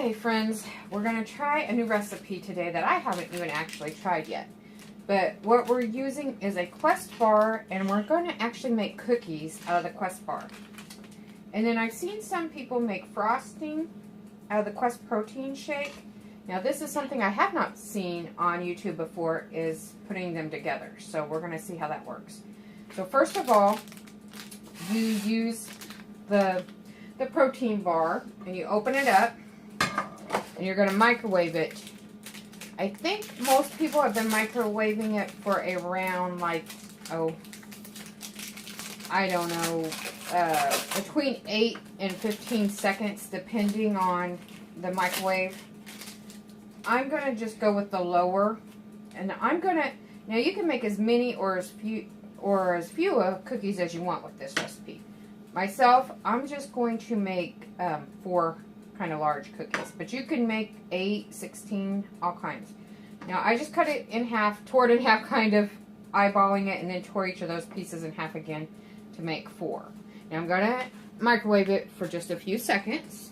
Okay, friends, we're going to try a new recipe today that I haven't even actually tried yet. But what we're using is a Quest bar, and we're going to actually make cookies out of the Quest bar. And then I've seen some people make frosting out of the Quest protein shake. Now this is something I have not seen on YouTube before, is putting them together. So we're going to see how that works. So first of all, you use the protein bar and you open it up and you're going to microwave it. I think most people have been microwaving it for around like, I don't know, between 8 and 15 seconds depending on the microwave. I'm going to just go with the lower, and I'm going to, now you can make as many or as few cookies as you want with this recipe. Myself, I'm just going to make 4 kind of large cookies, but you can make 8, 16, all kinds. Now I just cut it in half, tore it in half, kind of eyeballing it, and then tore each of those pieces in half again to make 4. Now I'm going to microwave it for just a few seconds.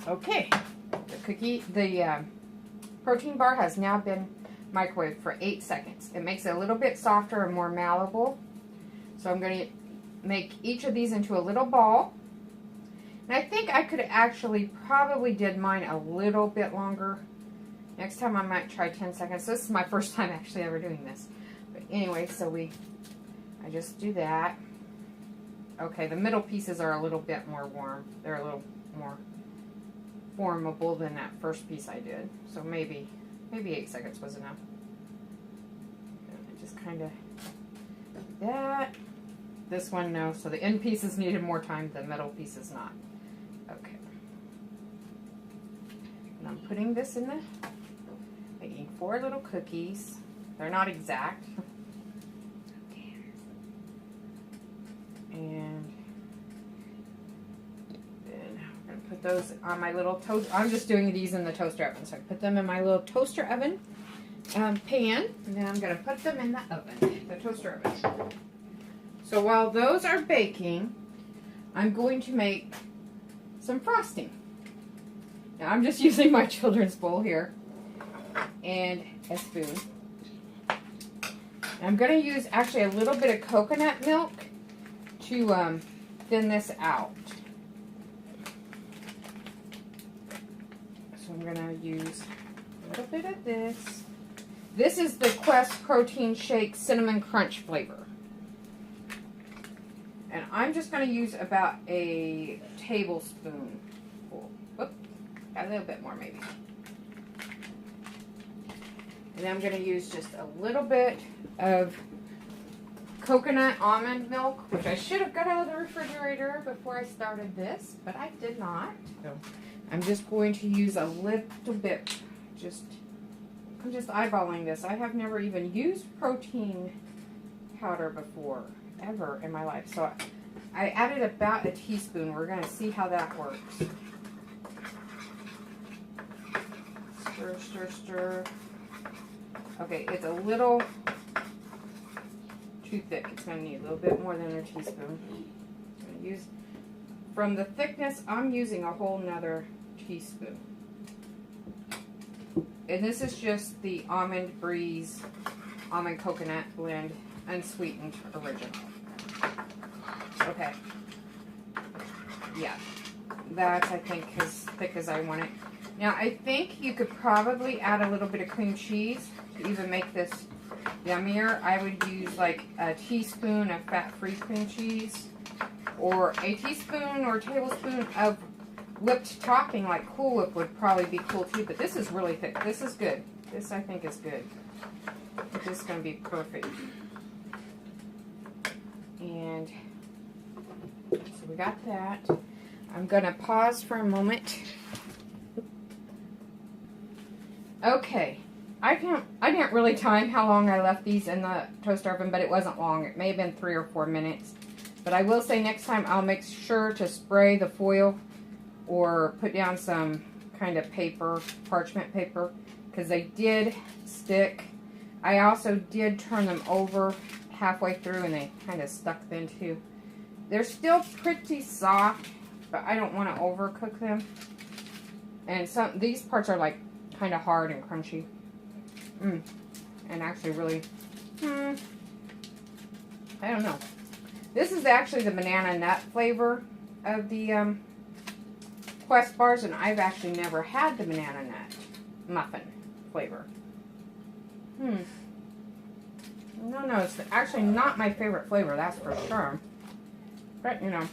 Okay, the protein bar has now been microwaved for 8 seconds. It makes it a little bit softer and more malleable. So I'm going to make each of these into a little ball. And I think I could actually probably did mine a little bit longer. Next time I might try 10 seconds. This is my first time actually ever doing this. But anyway, so I just do that. Okay, the middle pieces are a little bit more warm. They're a little more formable than that first piece I did. So maybe 8 seconds was enough. And I just kind of do that. This one, no. So the end pieces needed more time, the middle pieces not. Okay. And I'm putting this in making 4 little cookies. They're not exact. Okay. And put those on my little toast. I'm just doing these in the toaster oven, so I put them in my little toaster oven pan, and then I'm going to put them in the oven, the toaster oven. So while those are baking, I'm going to make some frosting. Now I'm just using my children's bowl here and a spoon. I'm going to use actually a little bit of coconut milk to thin this out. So I'm going to use a little bit of this. This is the Quest Protein Shake Cinnamon Crunch flavor. And I'm just going to use about a tablespoon. Whoop, a little bit more maybe. And then I'm going to use just a little bit of coconut almond milk, which I should have got out of the refrigerator before I started this, but I did not. So I'm just going to use a little bit. I'm just eyeballing this. I have never even used protein powder before, ever in my life. So I added about a teaspoon. We're going to see how that works. Stir, stir, stir. Okay, it's a little too thick. It's going to need a little bit more than a teaspoon. I'm going to use, from the thickness, I'm using a whole nother teaspoon. And this is just the Almond Breeze Almond Coconut Blend Unsweetened Original. Okay. Yeah. That's, I think, as thick as I want it. Now, I think you could probably add a little bit of cream cheese to even make this yummier. I would use like a teaspoon of fat-free cream cheese, or a teaspoon or tablespoon of whipped topping, like Cool Whip would probably be cool too, but this is really thick. This is good. This, I think, is good. This is going to be perfect. And so we got that. I'm going to pause for a moment. Okay. I didn't really time how long I left these in the toaster oven, but it wasn't long. It may have been 3 or 4 minutes. But I will say next time I'll make sure to spray the foil or put down some kind of paper, parchment paper, because they did stick. I also did turn them over halfway through and they kind of stuck then too. They're still pretty soft, but I don't want to overcook them. And these parts are like kind of hard and crunchy. And actually really, I don't know. This is actually the banana nut flavor of the Quest bars, and I've actually never had the banana nut muffin flavor. No, it's actually not my favorite flavor, that's for sure. But, you know,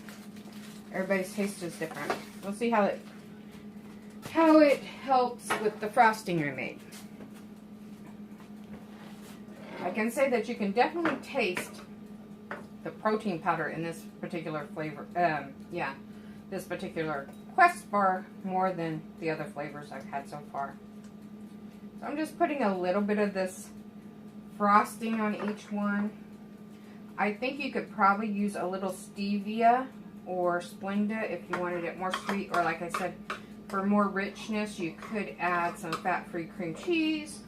everybody's taste is different. We'll see how it helps with the frosting I made. I can say that you can definitely taste the protein powder in this particular flavor. This particular Quest bar more than the other flavors I've had so far. So I'm just putting a little bit of this frosting on each one. I think you could probably use a little stevia or Splenda if you wanted it more sweet, or like I said, for more richness you could add some fat-free cream cheese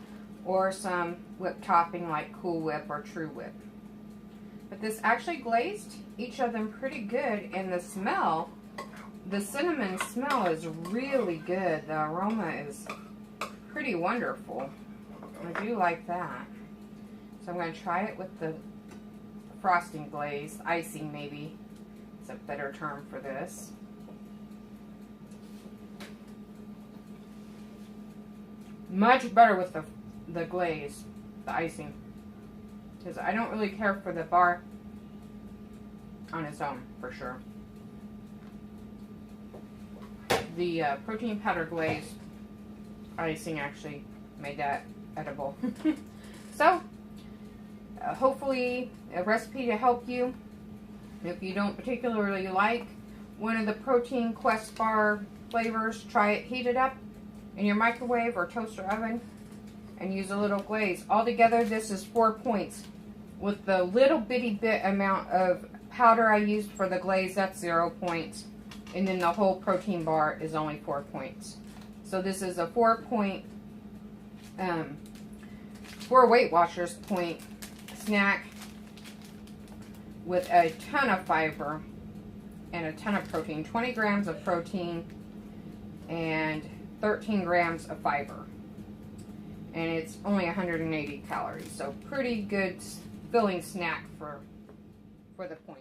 or some whipped topping like Cool Whip or True Whip. But this actually glazed each of them pretty good, and the smell, the cinnamon smell is really good. The aroma is pretty wonderful. I do like that. So I'm going to try it with the frosting glaze, icing maybe. It's a better term for this. Much better with the glaze, the icing. Because I don't really care for the bar on its own, for sure. The protein powder glaze icing actually made that edible. So, hopefully a recipe to help you. If you don't particularly like one of the protein Quest bar flavors, try it heated up in your microwave or toaster oven and use a little glaze. Altogether, this is 4 points. With the little bitty bit amount of powder I used for the glaze, that's 0 points. And then the whole protein bar is only 4 points. So this is a 4-point, 4 Weight Watchers point snack with a ton of fiber and a ton of protein. 20 grams of protein and 13 grams of fiber. And it's only 180 calories. So pretty good filling snack for the point.